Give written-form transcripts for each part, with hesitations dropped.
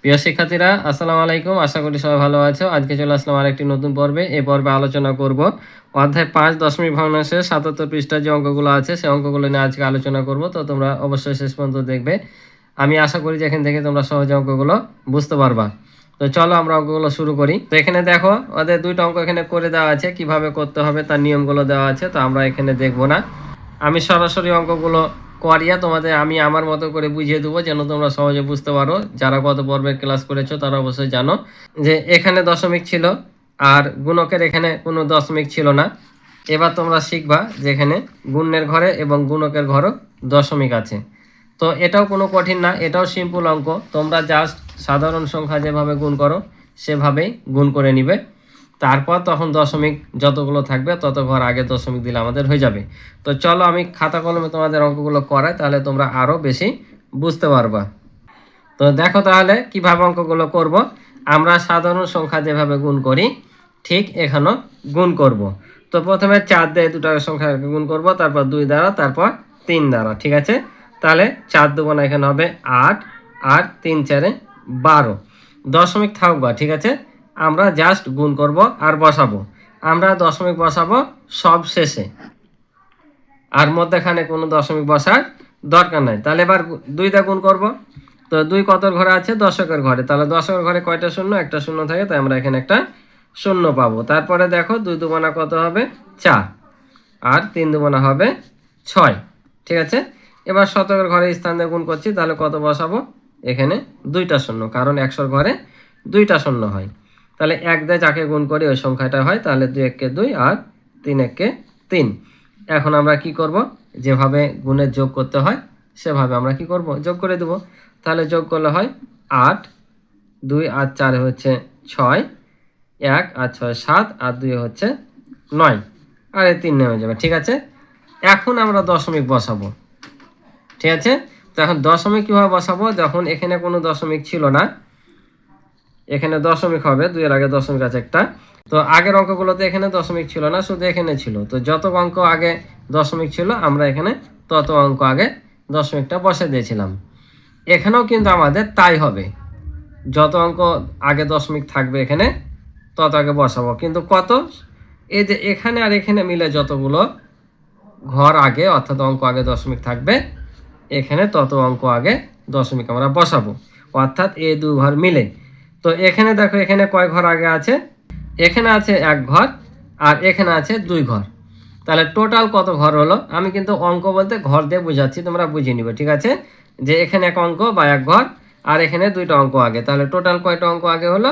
প্রিয় শিক্ষার্থীরা, আসসালামু আলাইকুম। আশা করি সবাই ভালো আছো। আজকে চলে আসলাম আরেকটি নতুন পর্বে। এই পর্বে আলোচনা করব অধ্যায় 5 দশমিক ভগ্নাংশের 77 পৃষ্ঠার যে অঙ্কগুলো আছে সেই অঙ্কগুলো নিয়ে আজকে আলোচনা করব। তো তোমরা অবশ্যই শেষ পর্যন্ত দেখবে। আমি আশা করি যে এখান থেকে তোমরা সহজে অঙ্কগুলো বুঝতে পারবা। তো চলো আমরা অঙ্কগুলো শুরু করি। তো এখানে দেখো ওদের দুইটা অঙ্ক এখানে করে দেওয়া আছে, কিভাবে করতে হবে তার নিয়মগুলো দেওয়া আছে। তো আমরা এখানে দেখব না, আমি সরাসরি অঙ্কগুলো করিয়া তোমাদের আমি আমার মতো করে বুঝিয়ে দেবো, যেন তোমরা সহজে বুঝতে পারো। যারা গত পর্বের ক্লাস করেছো তারা অবশ্যই জানো যে এখানে দশমিক ছিল আর গুণকের এখানে কোনো দশমিক ছিল না। এবার তোমরা শিখবা যে এখানে গুণের ঘরে এবং গুণকের ঘরও দশমিক আছে। তো এটাও কোনো কঠিন না, এটাও সিম্পল অঙ্ক। তোমরা জাস্ট সাধারণ সংখ্যা যেভাবে গুণ করো সেভাবেই গুণ করে নিবে। তারপর তখন দশমিক যতগুলো থাকবে তত ঘর আগে দশমিক দিলে আমাদের হয়ে যাবে। তো চলো আমি খাতা কলমে তোমাদের অঙ্কগুলো করাই, তাহলে তোমরা আরও বেশি বুঝতে পারবা। তো দেখো তাহলে কিভাবে অঙ্কগুলো করব। আমরা সাধারণ সংখ্যা যেভাবে গুণ করি ঠিক এখানেও গুণ করব। তো প্রথমে 4 দিয়ে দুটো সংখ্যাকে গুণ করব, তারপর 2 দ্বারা, তারপর 3 দ্বারা। ঠিক আছে, তাহলে 4 দুগুণ এখানে হবে 8 আর 3 4 12। দশমিক থাকবা, ঠিক আছে। আমরা জাস্ট গুণ করব আর বসাবো। আমরা দশমিক বসাবো সব শেষে, আর মধ্যেখানে কোনো দশমিক বসার দরকার নাই। তাহলে এবার 2 দিয়ে গুণ করব। তো 2 কত ঘরে আছে? দশকের ঘরে। তাহলে দশকের ঘরে কয়টা শূন্য? একটা শূন্য থাকে, তাই আমরা এখানে একটা শূন্য পাবো। তারপরে দেখো 2 দুগুণা কত হবে? 4 আর 3 দুগুণা হবে 6। ঠিক আছে, এবার শতকের ঘরে স্থান দিয়ে গুণ করছি, তাহলে কত বসাবো? এখানে 2টা শূন্য, কারণ 100 ঘরে 2টা শূন্য হয়। তাহলে 1 দিয়ে যাকে গুণ করি ওই সংখ্যাটা হয়। তাহলে 2 1 কে 2 আর 3 1 কে 3। এখন আমরা কি করব? যেভাবে গুণের যোগ করতে হয় সেভাবে আমরা কি করব? যোগ করে দেব। তাহলে যোগ করলে হয় 8, 2 আর 4 হচ্ছে 6, 1 আর 6 7, আর 2 হচ্ছে 9, আর এই 3 নেমে যাবে। ঠিক আছে, এখন আমরা দশমিক বসাবো। ঠিক আছে, তো এখন দশমিক কীভাবে বসাবো? যখন এখানে কোনো দশমিক ছিল না, এখানে দশমিক হবে, 2 এর আগে দশমিক আছে একটা। তো আগের অঙ্কগুলোতে এখানে দশমিক ছিল না, শুধু এখানে ছিল। তো যত অঙ্ক আগে দশমিক ছিল আমরা এখানে তত অঙ্ক আগে দশমিকটা বসে দিয়েছিলাম। এখানেও কিন্তু আমাদের তাই হবে, যত অঙ্ক আগে দশমিক থাকবে এখানে তত আগে বসাবো। কিন্তু কত? এই যে এখানে আর এখানে মিলে যতগুলো ঘর আগে অর্থাৎ অঙ্ক আগে দশমিক থাকবে এখানে তত অঙ্ক আগে দশমিক আমরা বসাবো, অর্থাৎ এই 2 ঘর মিলে। তো এখানে দেখো এখানে কয় ঘর আগে আছে? এখানে আছে 1 ঘর আর এখানে আছে 2 ঘর। তাহলে টোটাল কত ঘর হলো? আমি কিন্তু অঙ্ক বলতে ঘর দিয়ে বোঝাচ্ছি, তোমরা বুঝে নিবে। ঠিক আছে, যে এখানে 1 অঙ্ক বা 1 ঘর আর এখানে 2টা অঙ্ক আগে, তাহলে টোটাল কয়টা অঙ্ক আগে হলো?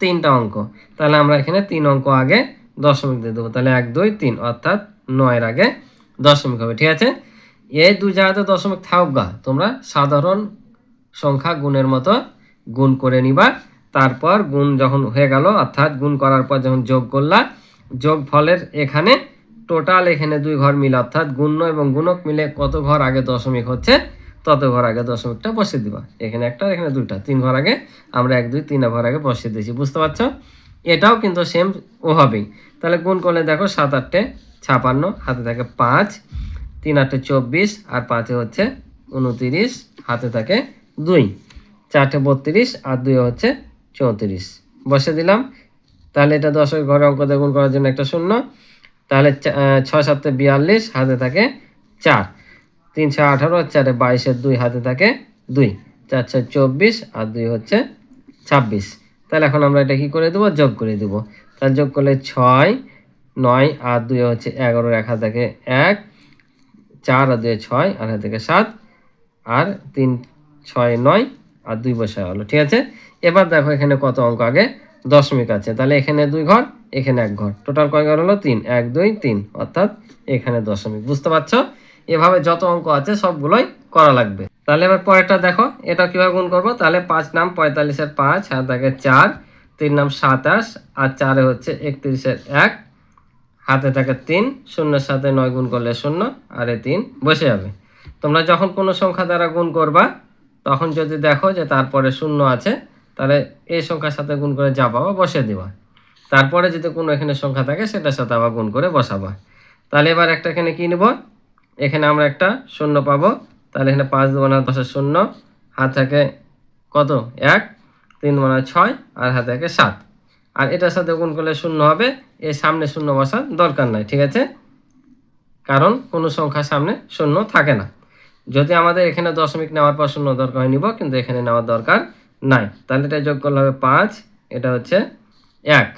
3টা অঙ্ক। তাহলে আমরা এখানে 3 অঙ্ক আগে দশমিক দিয়ে দেবো। তাহলে 1 2 3, অর্থাৎ 9 আগে দশমিক হবে। ঠিক আছে, এই 2 জায়গাতে দশমিক থাকবা, তোমরা সাধারণ সংখ্যা গুণের মতো গুণ করে নিবা। তারপর গুণ যখন হয়ে গেল, অর্থাৎ গুণ করার পর যখন যোগ করলা, যোগ ফলের এখানে টোটাল এখানে 2 ঘর মিলে, অর্থাৎ গুণ্য এবং গুণক মিলে কত ঘর আগে দশমিক হচ্ছে তত ঘর আগে দশমিকটা বসিয়ে দিবা। এখানে একটা, এখানে 2টা, 3 ঘর আগে আমরা 1 2 3 ঘর আগে বসিয়ে দিয়েছি। বুঝতে পারছো? এটাও কিন্তু সেম ওভাবেই। তাহলে গুণ করলে দেখো 7 8 56, হাতে থাকে 5, 3 8 24 আর 5 হচ্ছে 29, হাতে থাকে 2, 4 32 আর 2 হচ্ছে 34, বসে দিলাম। তাহলে এটা দশকের ঘরে অঙ্ক দিয়ে গুণ করার জন্য একটা শূন্য। তাহলে 6 7 42, হাতে থাকে 4, 3 6 18 আর 4 22, 2 হাতে থাকে 2, 4 6 24 আর 2 হচ্ছে 26। তাহলে এখন আমরা এটা কি করে দেবো? যোগ করে দেবো। তাহলে যোগ করলে 6 9 আর 2 হচ্ছে 11, 1 হাতে থাকে 1, 4 আর 2 6 আর হাতে থাকে 7, আর 3 6 9 আর 2 বসা হলো। ঠিক আছে, এবার দেখো এখানে কত অঙ্ক আগে দশমিক আছে। তাহলে এখানে 2 ঘর, এখানে 1 ঘর, টোটাল কয় ঘর হলো? 3, 1 2 3, অর্থাৎ এখানে দশমিক। বুঝতে পারছো? এভাবে যত অঙ্ক আছে সবগুলোই করা লাগবে। তাহলে এবার পরেরটা দেখো, এটা কিভাবে গুণ করবো? তাহলে 5 নাম 45 এর 5, হাতে থাকে 4, 3 নাম 27 আর 4 হচ্ছে 31 এর 1, হাতে থাকে 3, শূন্যের সাথে 9 গুণ করলে 0 আর 3 বসে যাবে। তোমরা যখন কোনো সংখ্যা দ্বারা গুণ করবা তখন যদি দেখো যে তারপরে 0 আছে, তাহলে এই সংখ্যার সাথে গুণ করে যা পাবা বসে দিবা। তারপরে যদি কোনো এখানে সংখ্যা থাকে সেটার সাথে আবার গুণ করে বসাবা। তাহলে এবার একটা এখানে কি নেব? এখানে আমরা একটা 0 পাবো। তাহলে এখানে 5 2 10 0, হাত থাকে কত? 1, 3 মানে 6 আর হাতে থাকে 7। আর এটার সাথে গুণ করলে শূন্য হবে, এর সামনে শূন্য বসার দরকার নাই, ঠিক আছে, কারণ কোনো সংখ্যার সামনে শূন্য থাকে না। যদি আমাদের এখানে দশমিক নেওয়ার পর শূন্য দরকার হয় নিব, কিন্তু এখানে নেওয়ার দরকার নাই। তাহলে এটা যোগ করলে হবে 5, এটা হচ্ছে 1,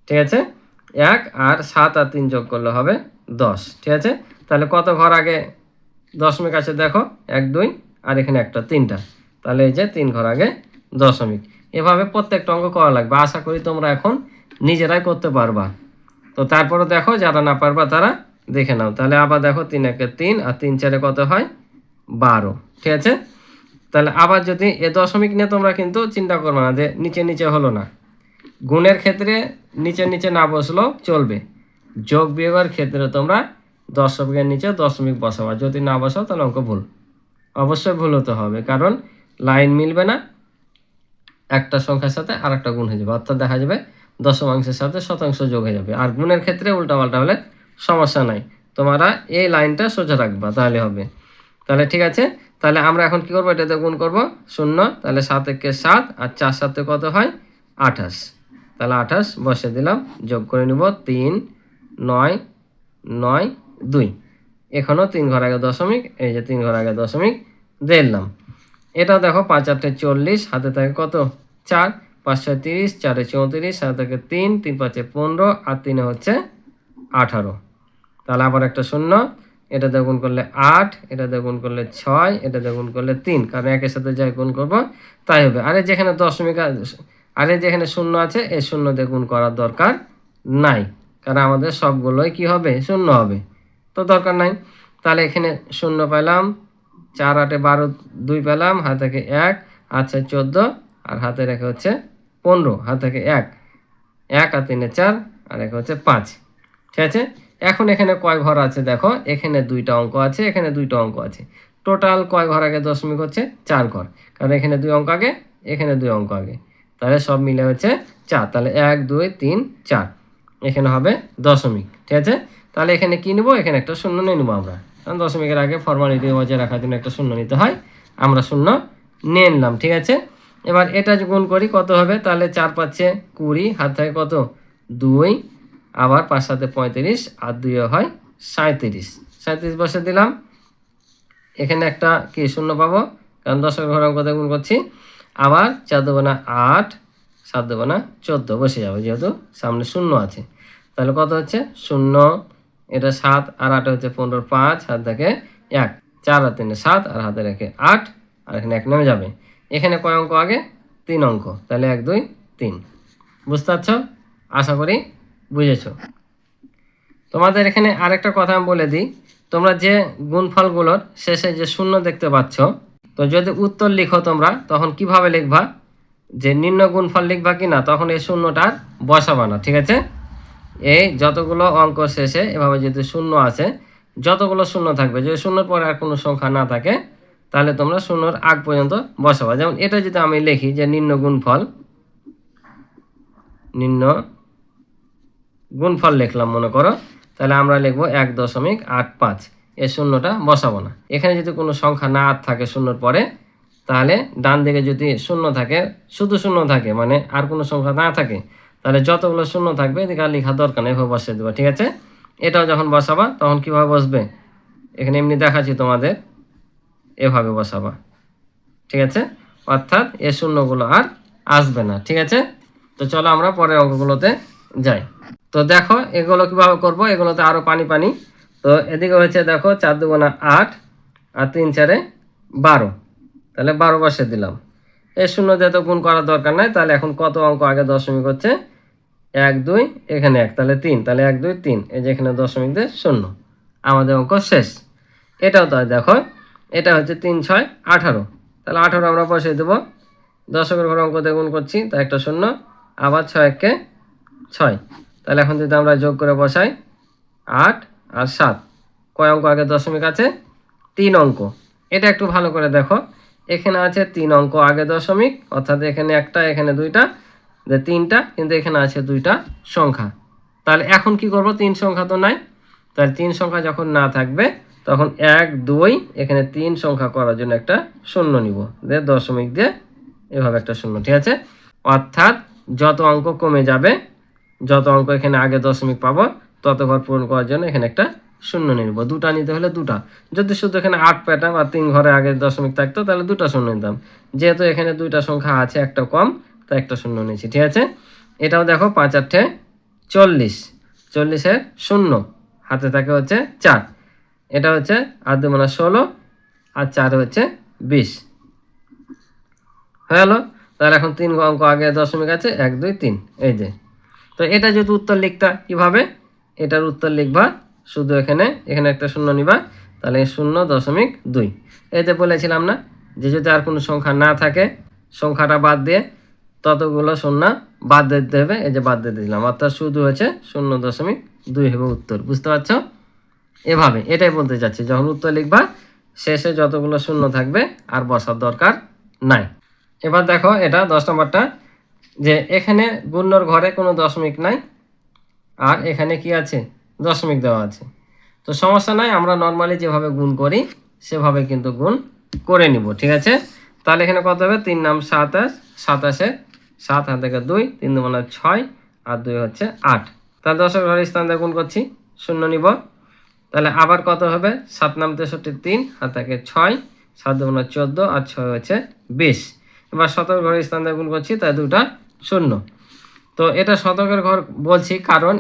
ঠিক আছে, 1 আর 7 আর 3 যোগ করলে হবে 10, ঠিক আছে। তাহলে কত ঘর আগে দশমিক আছে দেখো, 1 2 আর এখানে একটা 3টা, তাহলে এই যে 3 ঘর আগে দশমিক। এভাবে প্রত্যেকটা অঙ্ক করা লাগবে। আশা করি তোমরা এখন নিজেরাই করতে পারবা। তো তারপরে দেখো যারা না পারবা তারা দেখে নাও। তাহলে আবার দেখো 3 1 3 আর 3 4 কত হয় 12, ঠিক আছে। তাহলে আবার যদি এ দশমিক নিয়ে তোমরা কিন্তু চিন্তা করবে না যে নিচে নিচে হলো না। গুণের ক্ষেত্রে নিচে নিচে না বসলেও চলবে, যোগ বিয়োগের ক্ষেত্রে তোমরা দশমিকের নিচে দশমিক বসাবা। যদি না বসাও তাহলে অঙ্ক ভুল, অবশ্যই ভুল হতে হবে, কারণ লাইন মিলবে না, একটা সংখ্যার সাথে আর একটা গুণ হয়ে যাবে, অর্থাৎ দেখা যাবে দশমাংশের সাথে শতাংশ যোগ হয়ে যাবে। আর গুণের ক্ষেত্রে উল্টাপাল্টা হলে সমস্যা নাই, তোমরা এই লাইনটা সোজা রাখবা তাহলে হবে। তাহলে ঠিক আছে, তাহলে আমরা এখন কি করবো, এটাতে গুণ করব 0, তাহলে 7 1 7 আর 4 7 কত হয় 28, তাহলে 28 বসে দিলাম, যোগ করে নিব 3 9 9 2, এখনও 3 ঘর আগে দশমিক, এই যে 3 ঘর আগে দশমিক দিলাম। এটাও দেখো 5 8 40, হাতে থাকে কত 4, 5 6 30, 4 34, হাতে থাকে 3 3 5 15 আর 3 হচ্ছে 18। তাহলে আবার একটা শূন্য, এটা গুণ করলে 8, এটা গুণ করলে 6, এটা গুণ করলে 3, কারণ একের সাথে যাই গুণ করব তাই হবে। আরে যেখানে দশমিক আরে যেখানে শূন্য আছে এই শূন্য দিয়ে গুণ করার দরকার নাই, কারণ আমাদের সবগুলোই কি হবে শূন্য হবে, তো দরকার নাই। তাহলে এখানে শূন্য পেলাম, 4 8 12 2 পেলাম, হাতে থেকে 1, আচ্ছা 14 আর হাতে রেখে হচ্ছে 15, হাতে থেকে 1 1 আর 3 4 আর এক হচ্ছে 5, ঠিক আছে। এখন এখানে কয় ঘর আছে দেখো, এখানে 2টা অঙ্ক আছে, এখানে 2টা অঙ্ক আছে, টোটাল কয় ঘর আগে দশমিক হচ্ছে 4 ঘর, কারণ এখানে 2 অঙ্ক আগে, এখানে 2 অঙ্ক আগে, তাহলে সব মিলে হচ্ছে 4, তাহলে 1 2 3 4, এখানে হবে দশমিক, ঠিক আছে। তাহলে এখানে কি নিব, এখানে একটা শূন্য নিয়ে নেবো আমরা, কারণ দশমিকের আগে ফর্মালিটি বজায় রাখার জন্য একটা শূন্য নিতে হয়, আমরা শূন্য নিয়ে নিলাম, ঠিক আছে। এবার এটা গুণ করি কত হবে, তাহলে 4 5 20, হাত থাকে কত 2, আবার 5 7 35 আর 2 হয় 37, 37 বসে দিলাম। এখানে একটা কি শূন্য পাবো, কারণ দশমিক ঘর অঙ্ক গুণ করছি। আবার 4 2 8, 7 2 14 বসে যাবে, যেহেতু সামনে শূন্য আছে। তাহলে কত হচ্ছে 0, এটা 7 আর 8 হচ্ছে 15, 5 হাত থেকে 1, 4 আর 3 7 আর হাতে রেখে 8, আর এখানে 1 নেমে যাবে। এখানে কয় অঙ্ক আগে 3 অঙ্ক, তাহলে 1 2 3, বুঝতে পারছো, আশা করি বুঝেছো। তোমাদের এখানে আরেকটা কথা আমি বলে দিই, তোমরা যে গুণফলগুলোর শেষে যে শূন্য দেখতে পাচ্ছ, তো যদি উত্তর লিখো তোমরা তখন কিভাবে লিখবা, যে নিম্ন গুণফল লিখবা কি না, তখন এই শূন্যটা বসাবা না, ঠিক আছে। এই যতগুলো অঙ্ক শেষে এভাবে যদি শূন্য আছে, যতগুলো শূন্য থাকবে, যদি শূন্যর পরে আর কোনো সংখ্যা না থাকে তাহলে তোমরা শূন্যর আগ পর্যন্ত বসাবা। যেমন এটা যদি আমি লিখি যে নিম্ন গুণফল লিখলাম মনে করো, তাহলে আমরা লিখবো 1.85, এই শূন্যটা বসাবো না। এখানে যদি কোনো সংখ্যা না থাকে শূন্যর পরে, তাহলে ডান দিকে যদি শূন্য থাকে, শুধু শূন্য থাকে, মানে আর কোনো সংখ্যা না থাকে, তাহলে যতগুলো শূন্য থাকবে এদিকে আর লেখার দরকার নেই, এভাবে বসিয়ে দেবো, ঠিক আছে। এটাও যখন বসাবা তখন কিভাবে বসবে, এখানে এমনি দেখাচ্ছি তোমাদের, এভাবে বসাবা, ঠিক আছে, অর্থাৎ এই শূন্যগুলো আর আসবে না, ঠিক আছে। তো চলো আমরা পরের অঙ্কগুলোতে যাই। তো দেখো এগুলো কিভাবে করব, এগুলোতে আরো পানি পানি। তো এদিকে হচ্ছে দেখো 4 2 8 আর 3 4 12, তাহলে 12 বসে দিলাম। এই শূন্য দিয়ে তো গুণ করার দরকার নাই, তাহলে এখন কত অঙ্ক আগে দশমিক হচ্ছে 1 2, এখানে 1, তাহলে 3, তাহলে 1 2 3, এই যে এখানে দশমিক দিয়ে শূন্য, আমাদের অঙ্ক শেষ। এটাও তাই দেখো, এটা হচ্ছে 3 6 18, তাহলে 18 আমরা বসিয়ে দেবো, দশকের ঘর অঙ্ক দিয়ে গুণ করছি, তাই একটা শূন্য, আবার 6 1 6, তাহলে এখন যদি আমরা যোগ করে বসাই 8 আর 7, কয় অঙ্ক আগে দশমিক আছে 3 অঙ্ক। এটা একটু ভালো করে দেখো, এখানে আছে 3 অঙ্ক আগে দশমিক, অর্থাৎ এখানে একটা, এখানে 2টা, 3টা, কিন্তু এখানে আছে 2টা সংখ্যা। তাহলে এখন কি করব, 3 সংখ্যা তো নাই, তাহলে 3 সংখ্যা যখন না থাকবে তখন 1 2, এখানে 3 সংখ্যা করার জন্য একটা শূন্য নিব, দিয়ে দশমিক দিয়ে এভাবে একটা শূন্য, ঠিক আছে। অর্থাৎ যত অঙ্ক কমে যাবে, যত অঙ্ক এখানে আগে দশমিক পাবো, তত ঘর পূরণ করার জন্য এখানে একটা শূন্য নিব। দুটা নিতে হলে দুটা, যদি শুধু এখানে 8 পেতাম বা 3 ঘরে আগে দশমিক থাকতো তাহলে দুটা শূন্য নিতাম। যেহেতু এখানে দুইটা সংখ্যা আছে, একটা কম, তাই একটা শূন্য নিয়েছি, ঠিক আছে। এটাও দেখো 5 8 40, 40-এর শূন্য, হাতে থাকে হচ্ছে 4। এটা হচ্ছে 8 2 16 আর 4 হচ্ছে 20, হয়ে গেল। তাহলে এখন 3 অঙ্ক আগে দশমিক আছে, 1 2 3, এই যে। তো এটা যদি উত্তর লিখতা কিভাবে, এটার উত্তর লিখবা শুধু এখানে একটা শূন্য নিবা, তাহলে 0.2। এই যে বলেছিলাম না যে যদি আর কোনো সংখ্যা না থাকে, সংখ্যাটা বাদ দিয়ে ততগুলো শূন্য বাদ দিতে হবে, এই যে বাদ দিয়ে দিলাম, অর্থাৎ শুধু হচ্ছে 0.2 হবে উত্তর। বুঝতে পারছো? এভাবে এটাই বলতে চাচ্ছি, যখন উত্তর লিখবা শেষে যতগুলো শূন্য থাকবে আর বসার দরকার নাই। এবার দেখো এটা 10 নম্বরটা, যে এখানে গুণর ঘরে কোনো দশমিক নাই আর এখানে কি আছে, দশমিক দেওয়া আছে। তো সমস্যা নাই, আমরা নর্মালি যেভাবে গুণ করি সেভাবে কিন্তু গুণ করে নিব, ঠিক আছে। তাহলে এখানে কত হবে, 3 নাম 27, 27-এ 7 হাত থেকে 2, 3 2 6 আর 2 হচ্ছে 8। তাহলে 10-এর ঘরের স্থান দিয়ে গুণ করছি, শূন্য নিব। তাহলে আবার কত হবে, 7 নাম 63, 3 হাত থেকে 6, 7 2 14 আর 6 হচ্ছে 20। এবার শতকের ঘরের স্থান দিয়ে গুণ করছি, তাই দুটা শূন্য। তো এটা শতকের ঘর বলছি কারণ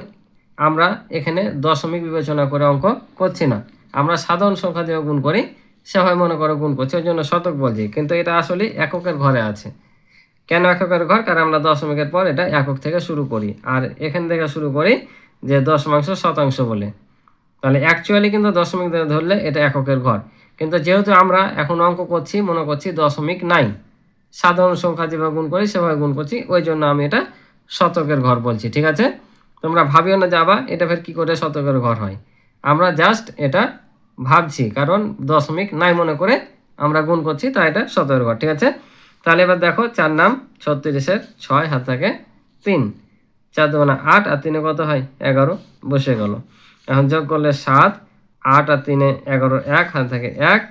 আমরা এখানে দশমিক বিবেচনা করে অঙ্ক করছি না, আমরা সাধারণ সংখ্যা দিয়ে গুণ করি, সেভাবে মনে করে গুণ করছি, ওই জন্য শতক বলছি। কিন্তু এটা আসলে এককের ঘরে আছে। কেন এককের ঘর, কারণ আমরা দশমিকের পর এটা একক থেকে শুরু করি, আর এখান থেকে শুরু করি যে দশমাংশ শতাংশ বলে। তাহলে অ্যাকচুয়ালি কিন্তু দশমিক দিয়ে ধরলে এটা এককের ঘর, কিন্তু যেহেতু আমরা এখন অঙ্ক করছি, মনে করছি দশমিক নাই, সাধারণ সংখ্যা যেভাবে গুণ করি সেভাবে গুণ করছি, ওই জন্য আমি এটা শতকের ঘর বলছি, ঠিক আছে। তোমরা ভাবিও না যাবা এটা ফের কি করে শতকের ঘর হয়, আমরা জাস্ট এটা ভাবছি কারণ দশমিক নাই মনে করে আমরা গুণ করছি, তাই এটা শতকের ঘর, ঠিক আছে। তাহলে এবার দেখো 4 নাম 36-এর 6 হাত থাকে 3, 4 2 8 আর 3 কত হয় 11, বসে গেল। এখন যোগ করলে 7, 8 আর 3 11, 1 হাত থাকে 1,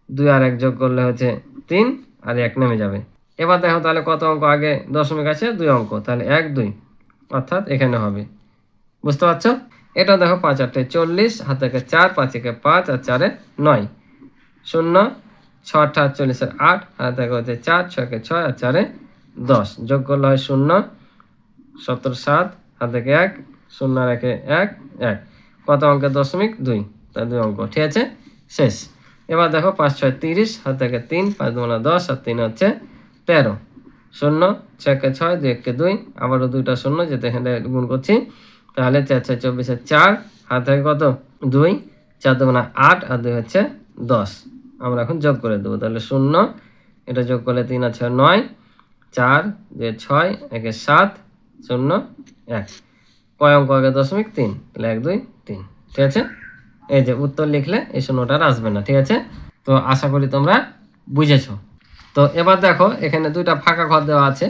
2 আর 1 যোগ করলে হচ্ছে 3 আর 1 নেমে যাবে। এবার দেখো তাহলে কত অঙ্ক আগে দশমিক আছে, 2 অঙ্ক, তাহলে 1 2, অর্থাৎ এখানে হবে। বুঝতে পারছো? এটা দেখো 5 8 40 হাত থেকে 4, 5 1 5 আর 4 9, 0 6 8 40-এর 8 হাত থেকে হচ্ছে 4, 6 6 আর 4 10, যোগ করলে হয় 0 17 7 হাত থেকে 1, 0 আর 1 1 1, কত অঙ্কের দশমিক 2, তাই 2 অঙ্ক, ঠিক আছে, শেষ। এবার দেখো 5 6 30 হাত থেকে 3, 5 2 10 আর 3 হচ্ছে 13, 0 6 6 2 1 2, আবারও দুইটা শূন্য যেতে এখানে গুণ করছি, তাহলে 4 6 24-এর 4 হাত থেকে কত 2, 4 2 8 আর 2 হচ্ছে 10। আমরা এখন যোগ করে দেবো, তাহলে 0 এটা যোগ করলে 3 আর 6 9, 4 2 6 1 7 0 1, কয় অঙ্ক আগে দশমিক 3, তাহলে 1 2 3, ঠিক আছে। এই যে উত্তর লিখলে এই শূন্যটা আর আসবে না, ঠিক আছে। তো আশা করি তোমরা বুঝেছো। তো এবার দেখো এখানে দুইটা ফাঁকা ঘর দেওয়া আছে,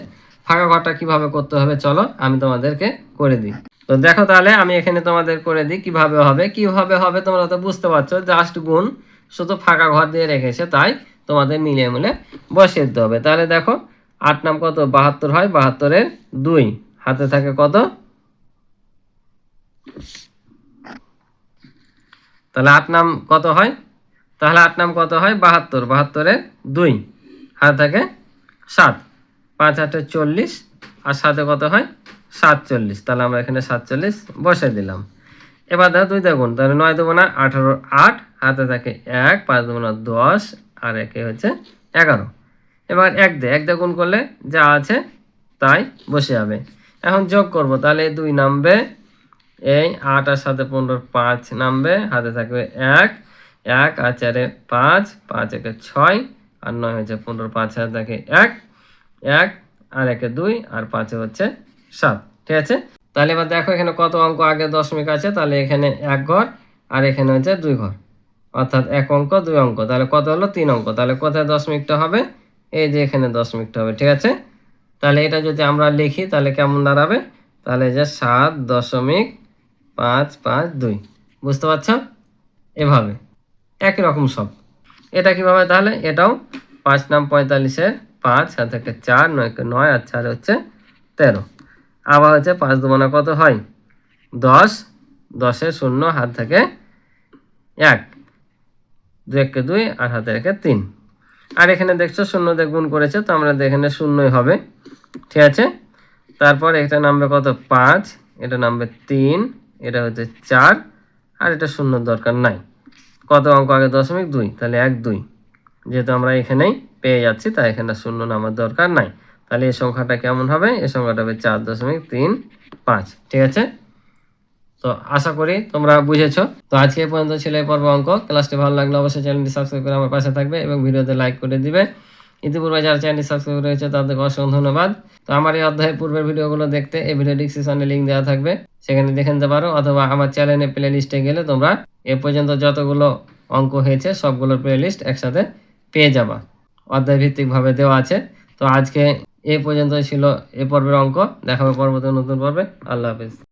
ফাঁকা ঘরটা কিভাবে করতে হবে চলো আমি তোমাদেরকে করে দিই। তো দেখো তাহলে আমি এখানে তোমাদের করে দিই কিভাবে হবে তোমরা তো বুঝতে পারছো, জাস্ট গুণ, শুধু ফাঁকা ঘর দিয়ে রেখেছে তাই তোমাদের মিলিয়ে মিলে বসিয়ে দিতে হবে। তাহলে দেখো 8 নাম কত 72 হয়, 72-এর 2 হাতে থাকে কত, তাহলে 8 নাম কত হয়, তাহলে 8 নাম কত হয় 72, 72-এর 2 হাতে থাকে 7, 5 8 40 আর সাথে কত হয় 47, তাহলে আমরা এখানে 47 বসে দিলাম। এবার দেখো 2 দিয়ে গুণ, তাহলে 9 2 18 8 হাতে থাকে 1, 5 2 10 আর 1 হচ্ছে 11। এবার 1 দিয়ে গুণ করলে যা আছে তাই বসে যাবে। এখন যোগ করব, তাহলে 2 নামবে, এই 8 আর সাথে 15 5 নামবে, হাতে থাকবে 1 1 আর 4 5, 5 1 6 আর 9 হচ্ছে 15, 5 হাতে থাকে 1 1 আর 1 2 আর 5 হচ্ছে 7, ঠিক আছে। তাহলে এবার দেখো এখানে কত অঙ্ক আগে দশমিক আছে, তাহলে এখানে 1 ঘর আর এখানে হচ্ছে 2 ঘর, অর্থাৎ 1 অঙ্ক 2 অঙ্ক, তাহলে কত হলো 3 অঙ্ক। তাহলে কোথায় দশমিকটা হবে, এই যে এখানে দশমিকটা হবে, ঠিক আছে। তাহলে এটা যদি আমরা লিখি তাহলে কেমন দাঁড়াবে, তাহলে যে 7.552, বুঝতে পারছো, এভাবে একই রকম সব। এটা কিভাবে, তাহলে এটাও 5 নাম 45-এর 5, 7 থেকে 4, 9 কে 9 আর 4 হচ্ছে 13। আবার হচ্ছে 5 দুগুণে কত হয় 10, 10-এ 0 হাত থেকে 1, 2 কে 2 আর হাতে রেখে 3। আর এখানে দেখছো 0 দিয়ে গুণ করেছে, তো আমরা এখানে 0ই হবে, ঠিক আছে। তারপর এটা নামবে কত 5, এটা নামবে 3, এটা হচ্ছে 4, আর এটা 0 দরকার নাই। কত অঙ্ক আগে 0.2, তাহলে 1 2, যেহেতু আমরা এখানেই পেয়ে যাচ্ছি তাই এখানে 0 নামার দরকার নাই। তাহলে এই সংখ্যাটা কেমন হবে, এই সংখ্যাটা হবে 4.35, ঠিক আছে। তো আশা করি তোমরা বুঝেছো। তো আজকে এই পর্যন্ত ছিল এই পর্ব অঙ্ক। ক্লাসটি ভালো লাগলে অবশ্যই চ্যানেলটি সাবস্ক্রাইব করে আমার পাশে থাকবে এবং ভিডিওতে লাইক করে দিবে। ইতিপূর্বে যারা চ্যানেলটি সাবস্ক্রাইব করেছে তাদেরকে অসংখ্য ধন্যবাদ। তো আমার এই অধ্যায়ের পূর্বের ভিডিওগুলো দেখতে এই ভিডিও ডিসক্রিপশনে লিঙ্ক দেওয়া থাকবে, সেখানে দেখে নিতে পারো, অথবা আমার চ্যানেলের প্লে লিস্টে গেলে তোমরা এ পর্যন্ত যতগুলো অঙ্ক হয়েছে সবগুলোর প্লে লিস্ট একসাথে পেয়ে যাবা, অধ্যায় ভিত্তিকভাবে দেওয়া আছে। তো আজকে এই পর্যন্ত ছিল এ পর্বের অঙ্ক। দেখা হবে পরবর্তী নতুন পর্বে। আল্লাহ হাফেজ।